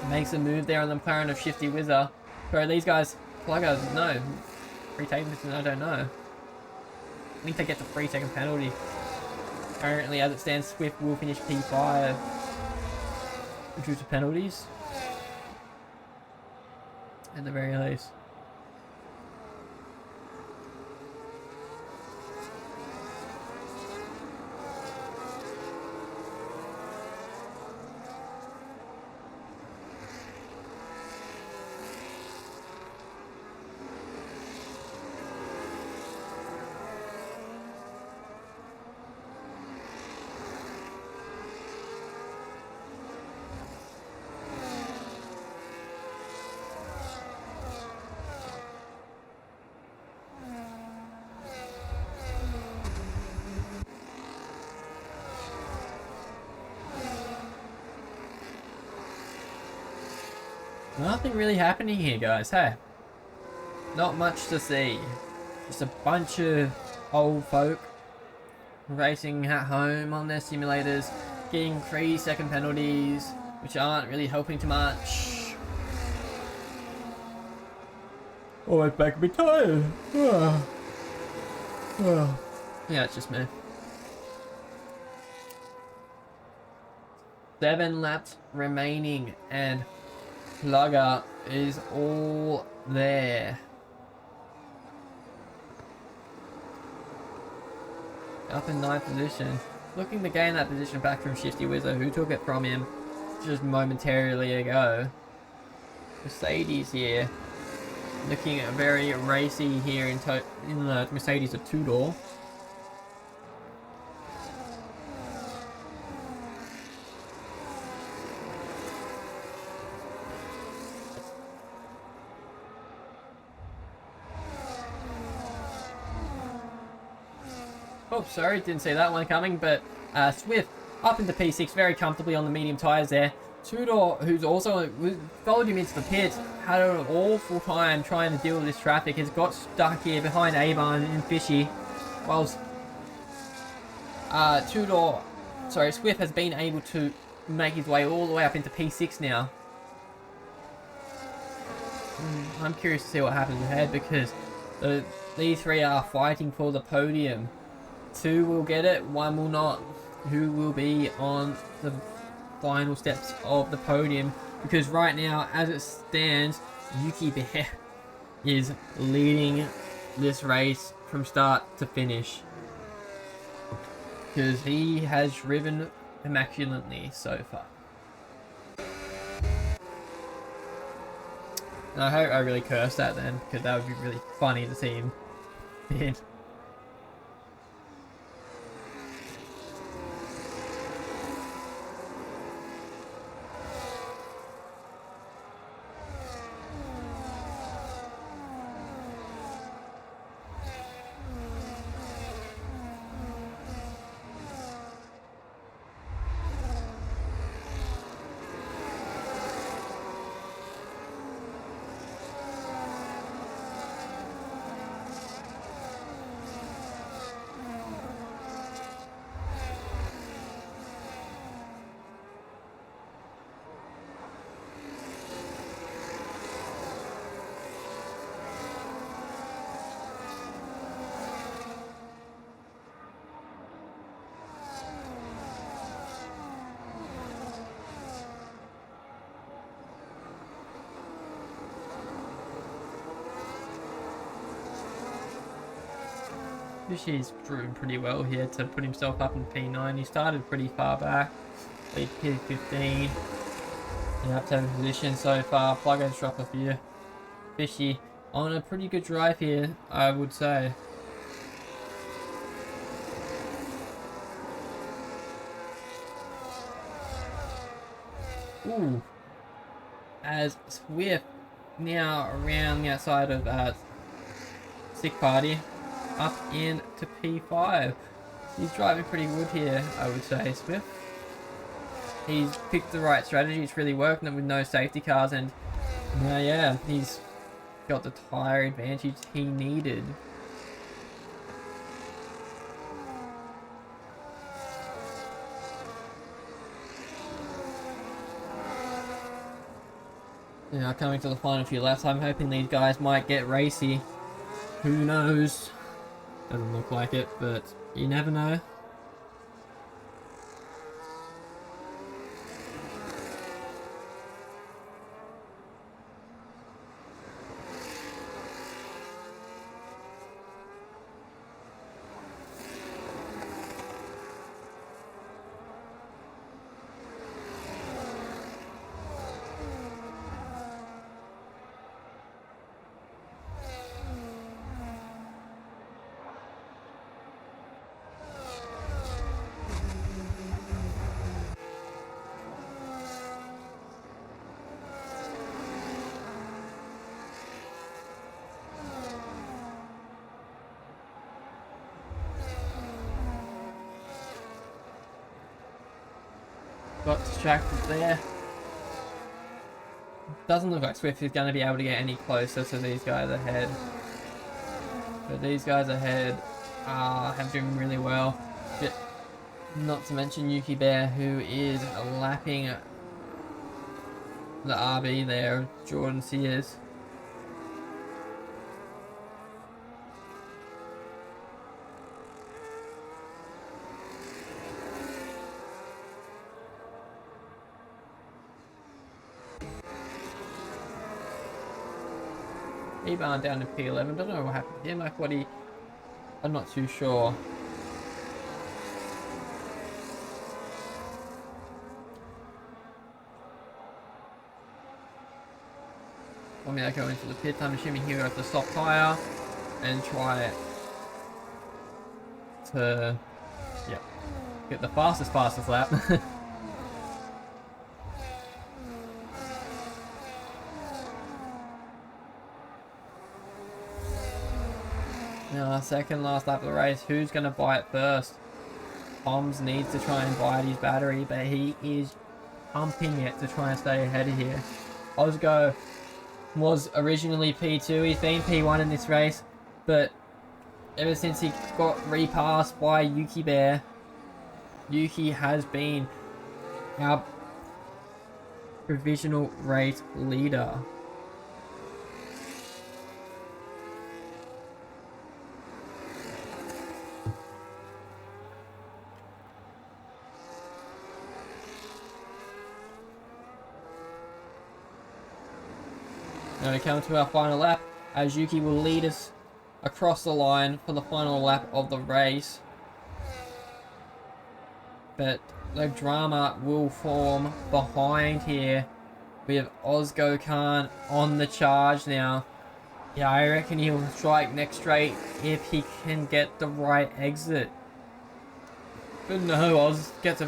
makes a move there on the McLaren of Shifty Whizzer. So these guys Plugger, no. Free taking position, I don't know. I think they get the 3-second penalty. Currently, as it stands, Swift will finish P5 due to penalties. At the very least. Nothing really happening here, guys, hey? Not much to see. Just a bunch of old folk racing at home on their simulators, getting 3-second penalties, which aren't really helping too much. Oh, my back a bit tired. Yeah, it's just me. 7 laps remaining, and Plugger is all there. Up in 9th position. Looking to gain that position back from Shifty Wizzo, who took it from him just momentarily ago. Mercedes here. Looking very racy here in the Mercedes of two-door. Oh, sorry, didn't see that one coming, but Swift up into P6 very comfortably on the medium tyres there. Tudor, who's also followed him into the pits, had an awful time trying to deal with this traffic, has got stuck here behind Avon and Fishy, whilst Swift has been able to make his way all the way up into P6 now. I'm curious to see what happens ahead, because these three are fighting for the podium. 2 will get it, 1 will not. Who will be on the final steps of the podium? Because right now, as it stands, Yuki Bear is leading this race from start to finish. Because he has driven immaculately so far. And I hope I really cursed that then, because that would be really funny to see him win. Fishy's driven pretty well here to put himself up in P9. He started pretty far back, lead P15, and up to 7th position so far. Plugger's dropped a few. Fishy on a pretty good drive here, I would say. Ooh, as Swift now around the outside of Sick Party, up into P5. He's driving pretty good here, I would say, Swift. He's picked the right strategy, it's really working with no safety cars, and yeah, he's got the tyre advantage he needed. Yeah, coming to the final few laps. I'm hoping these guys might get racy. Who knows? Doesn't look like it, but you never know. Got distracted there. Doesn't look like Swift is going to be able to get any closer to these guys ahead. But these guys ahead have done really well. But not to mention Yuki Bear, who is lapping the RB there, Jordan Sears. E-Barn down to P11. Don't know what happened to him. Like what he... I'm not too sure. Want me to go into the pit? I'm assuming he'll have to stop tyre and try to... yeah, get the fastest lap. Now, second last lap of the race, who's going to buy it first? Toms needs to try and buy his battery, but he is pumping it to try and stay ahead of here. Osgo was originally P2, he's been P1 in this race, but ever since he got repassed by Yuki Bear, Yuki has been our provisional race leader. Now we come to our final lap, as Yuki will lead us across the line for the final lap of the race. But the drama will form behind here with Ozgo Khan on the charge now. Yeah, I reckon he'll strike next straight if he can get the right exit. But no, Oz gets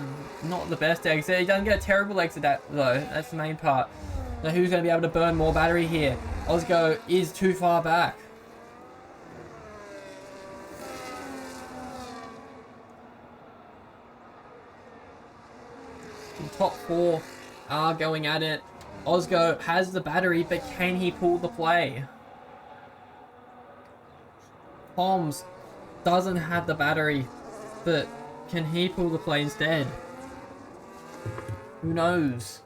not the best exit. He doesn't get a terrible exit though. That's the main part. Now who's going to be able to burn more battery here? Ozgo is too far back. The top four are going at it. Ozgo has the battery, but can he pull the play? Toms doesn't have the battery, but can he pull the play instead? Who knows?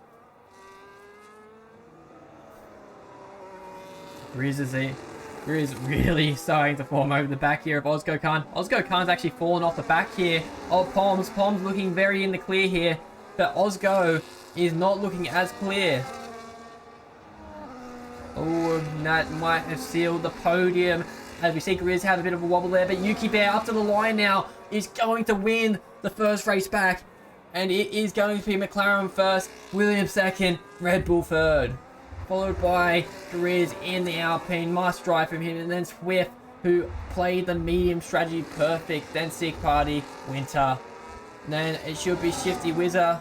Grizz really starting to form over the back here of Ozgo Khan. Ozgo Khan's actually fallen off the back here of Poms. Poms looking very in the clear here, but Ozgo is not looking as clear. Oh, that might have sealed the podium. As we see Grizz have a bit of a wobble there, but Yuki Bear up to the line now is going to win the first race back. And it is going to be McLaren first, Williams second, Red Bull third. Followed by Grizz in the Alpine, must drive from him, and then Swift, who played the medium strategy perfect, then Sick Party, Winter. And then it should be Shifty Whizzer.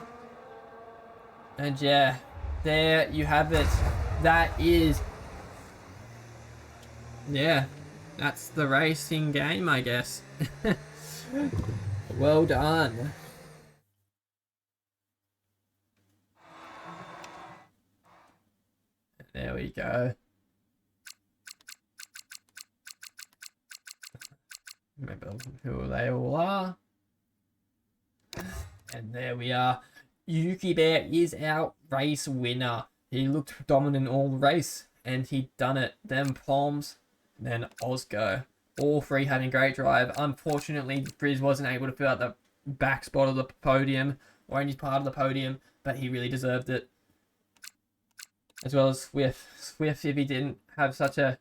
And yeah, there you have it. That is... yeah, that's the racing game, I guess. Well done. There we go. Remember who they all are. And there we are. Yuki Bear is our race winner. he looked dominant all the race, and he done it. Then Palms, then Osgo, all three having great drive. Unfortunately, Grizz wasn't able to fill out the back spot of the podium or any part of the podium, but he really deserved it. As well as Swift, if he didn't have such a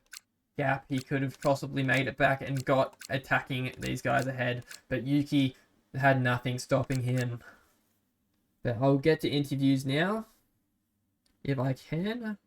gap, he could have possibly made it back and got attacking these guys ahead. But Yuki had nothing stopping him. But I'll get to interviews now, if I can.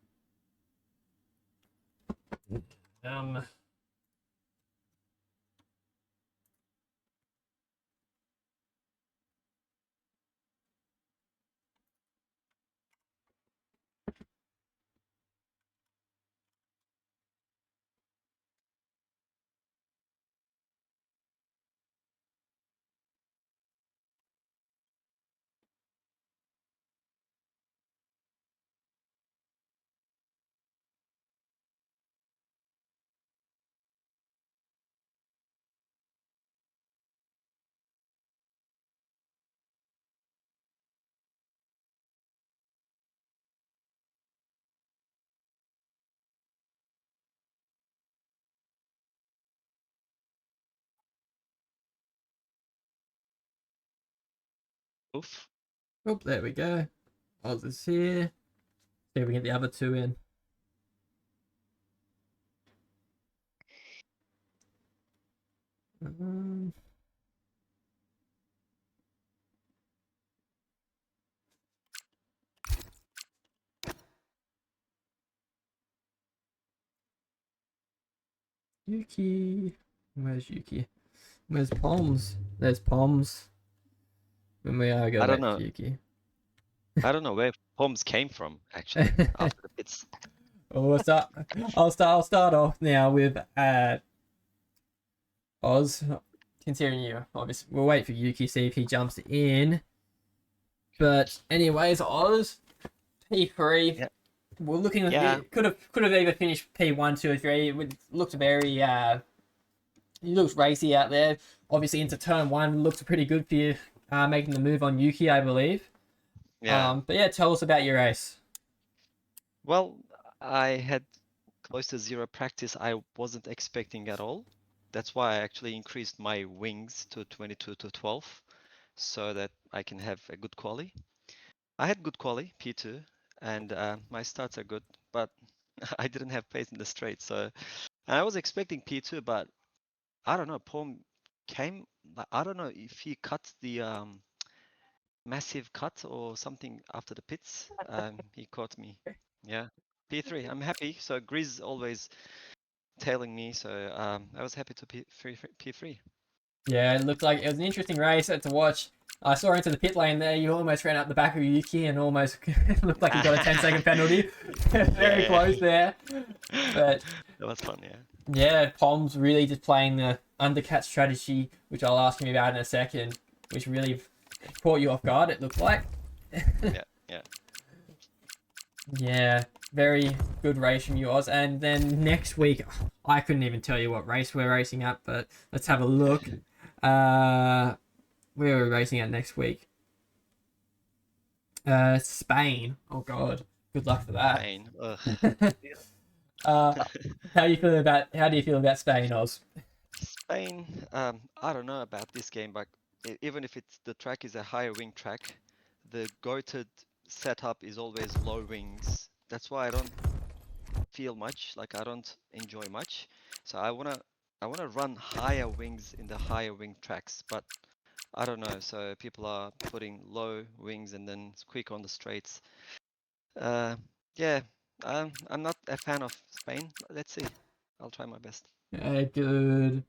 Oof. Oh, there we go. Oz is here. See if we get the other two in. Yuki. Where's Yuki? Where's Palms? There's Palms. When we are go I don't back know. to Yuki. I don't know where Poms came from actually after the pits. I'll start off now with Oz. Considering you, obviously, we'll wait for Yuki, see if he jumps in. But anyways, Oz, P3. Yeah. We're looking at Yeah. could have either finished P1, 2, or 3. It looked very he looks racy out there. Obviously into turn 1 looks pretty good for you, making the move on Yuki, I believe. Yeah. But yeah, tell us about your race. Well, I had close to 0 practice. I wasn't expecting at all. That's why I actually increased my wings to 22 to 12 so that I can have a good quali. I had good quali, P2, and my starts are good, but I didn't have pace in the straight. So I was expecting P2, but I don't know, Pom came, I don't know if he cut the massive cut or something after the pits. He caught me. Yeah, P3. I'm happy. So Grizz always tailing me, so I was happy to P3. Yeah, it looked like it was an interesting race to watch. I saw into the pit lane there. You almost ran up the back of Yuki and almost looked like you got a 10-second penalty. Very close there. But that was fun, yeah. Yeah, Pom's really just playing the undercut strategy, which I'll ask him about in a second, which really caught you off guard, it looked like. Yeah. Yeah, very good race from you, Oz. And then next week, I couldn't even tell you what race we're racing at, but let's have a look. Where are we racing at next week? Spain. Oh God, good luck for that. Spain. How do you feel about Spain, Oz? Spain. I don't know about this game, but even if the track is a higher wing track, the goated setup is always low wings. That's why I don't feel much, like I don't enjoy much. So I wanna run higher wings in the higher wing tracks, but I don't know. So people are putting low wings and then quick on the straights. Yeah, I'm not a fan of Spain. Let's see. I'll try my best. Good.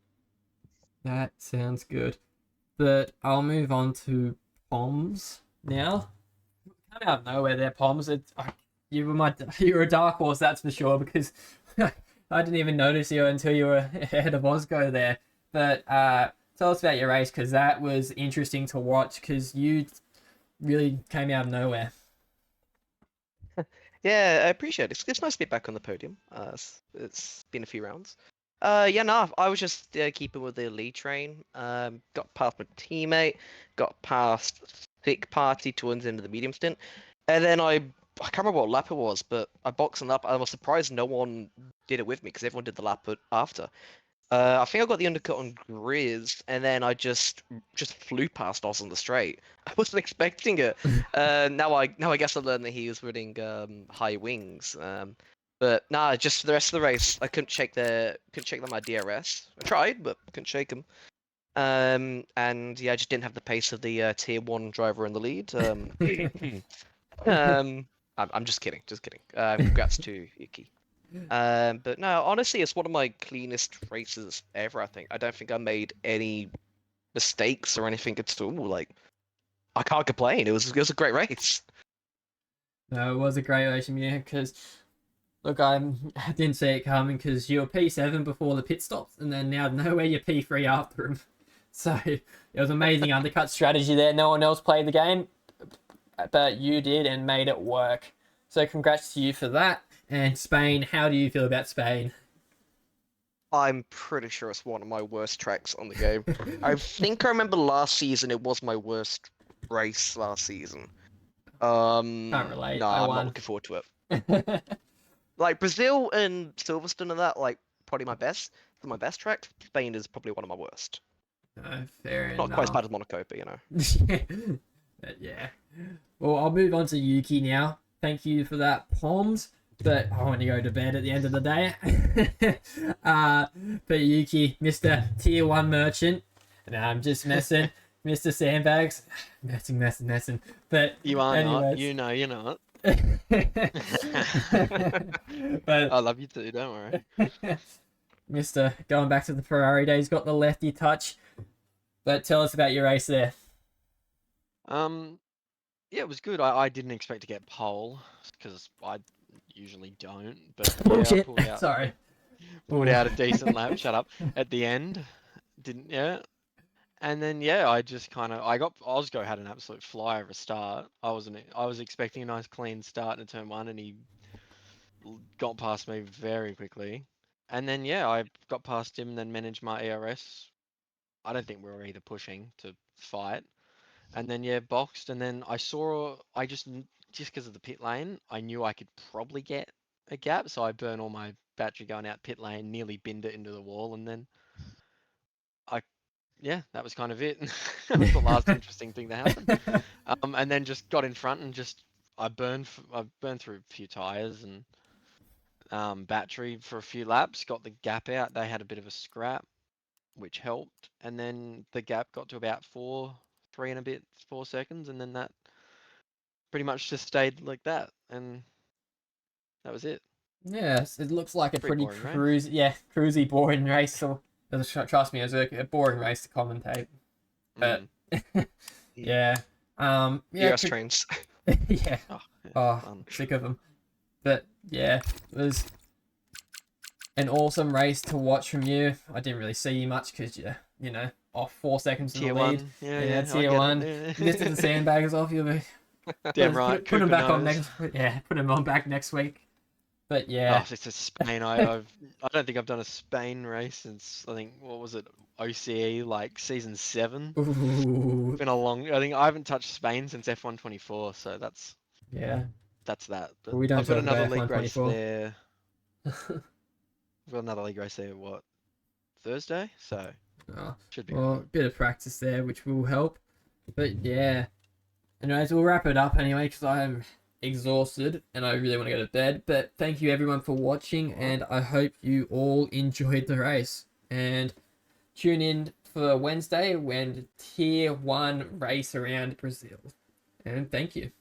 That sounds good. But I'll move on to Poms now. Kind of out of nowhere there, Poms. You were a dark horse, that's for sure, because I didn't even notice you until you were ahead of Osgo there. But tell us about your race, because that was interesting to watch, because you really came out of nowhere. Yeah, I appreciate it. It's nice to be back on the podium. It's been a few rounds. Yeah, no, I was just keeping with the lead train. Got past my teammate, got past Thick Party towards the end of the medium stint, and then I I can't remember what lap it was, but I boxed it up. I was surprised no one did it with me because everyone did the lap after. I think I got the undercut on Grizz, and then I just flew past Oz on the straight. I wasn't expecting it. Now I guess I learned that he was running high wings. But nah, just for the rest of the race, I couldn't shake them my DRS. I tried, but couldn't shake them. And yeah, I just didn't have the pace of the tier 1 driver in the lead. I'm just kidding, just kidding. Congrats to Yuki. But no, honestly, it's one of my cleanest races ever. I don't think I made any mistakes or anything at all. Like, I can't complain. It was a great race. No, it was a great race, yeah, because look, I didn't see it coming because you were P7 before the pit stops, and then now nowhere you're P3 after him. So it was amazing undercut strategy there. No one else played the game, but you did and made it work. So congrats to you for that. And Spain, how do you feel about Spain? I'm pretty sure it's one of my worst tracks on the game. I think I remember last season it was my worst race last season. Can't relate. No, I I'm won. not looking forward to it. Like Brazil and Silverstone and that, like probably my best. For my best track, Spain is probably one of my worst. No, fair Not quite as enough. bad as Monaco, but you know. But yeah. Well, I'll move on to Yuki now. Thank you for that, Poms. But I want to go to bed at the end of the day. But Yuki, Mr. Tier 1 Merchant. No, I'm just messing. Mr. Sandbags. Messing. But You are anyways. not. You know you're not. But I love you too, don't worry. Mr. Going back to the Ferrari days, got the lefty touch. But tell us about your race there. Yeah, it was good. I didn't expect to get pole because I usually don't. But yeah, I Bullshit. pulled out. Sorry. Pulled out a decent lap. Shut up. At the end, didn't yeah. And then yeah, I just kind of Osgo had an absolute flyer of a start. I was expecting a nice clean start in turn 1, and he got past me very quickly. And then yeah, I got past him, and then managed my ERS. I don't think we were either pushing to fight. And then yeah, boxed, and then I just because of the pit lane, I knew I could probably get a gap, so I burned all my battery going out pit lane, nearly binned it into the wall, and then yeah, that was kind of it. That was the last interesting thing to happen. And then just got in front and I burned through a few tires and battery for a few laps. Got the gap out. They had a bit of a scrap, which helped, and then the gap got to about 4 seconds, and then that pretty much just stayed like that, and that was it. Yes, it looks like a pretty Pretty boring race. cruisy, boring race. So trust me, it was a boring race to commentate. But yeah, US trains. yeah. Oh, yeah, Oh, fun. sick of them. But yeah, it was an awesome race to watch from you. I didn't really see you much because you know, off 4 seconds in Tier the lead. 1. Yeah, Yeah, I tier get it, 1. yeah. Lifted the sandbags off you. Damn right. Put them back on knows. put them on back next week. But yeah. Oh, it's a Spain. I don't think I've done a Spain race since what was it, OCE, like season 7. Ooh, It's been a long. I think I haven't touched Spain since F124, so that's yeah. that. But We don't I've got talk another about league race F124. there. I've got another league race there. What, Thursday? So Oh, should be. well, a bit of practice there, which will help. But yeah. Anyways, we'll wrap it up anyway because I'm exhausted and I really want to go to bed. But thank you everyone for watching, and I hope you all enjoyed the race. And tune in for Wednesday when Tier 1 race around Brazil. And thank you.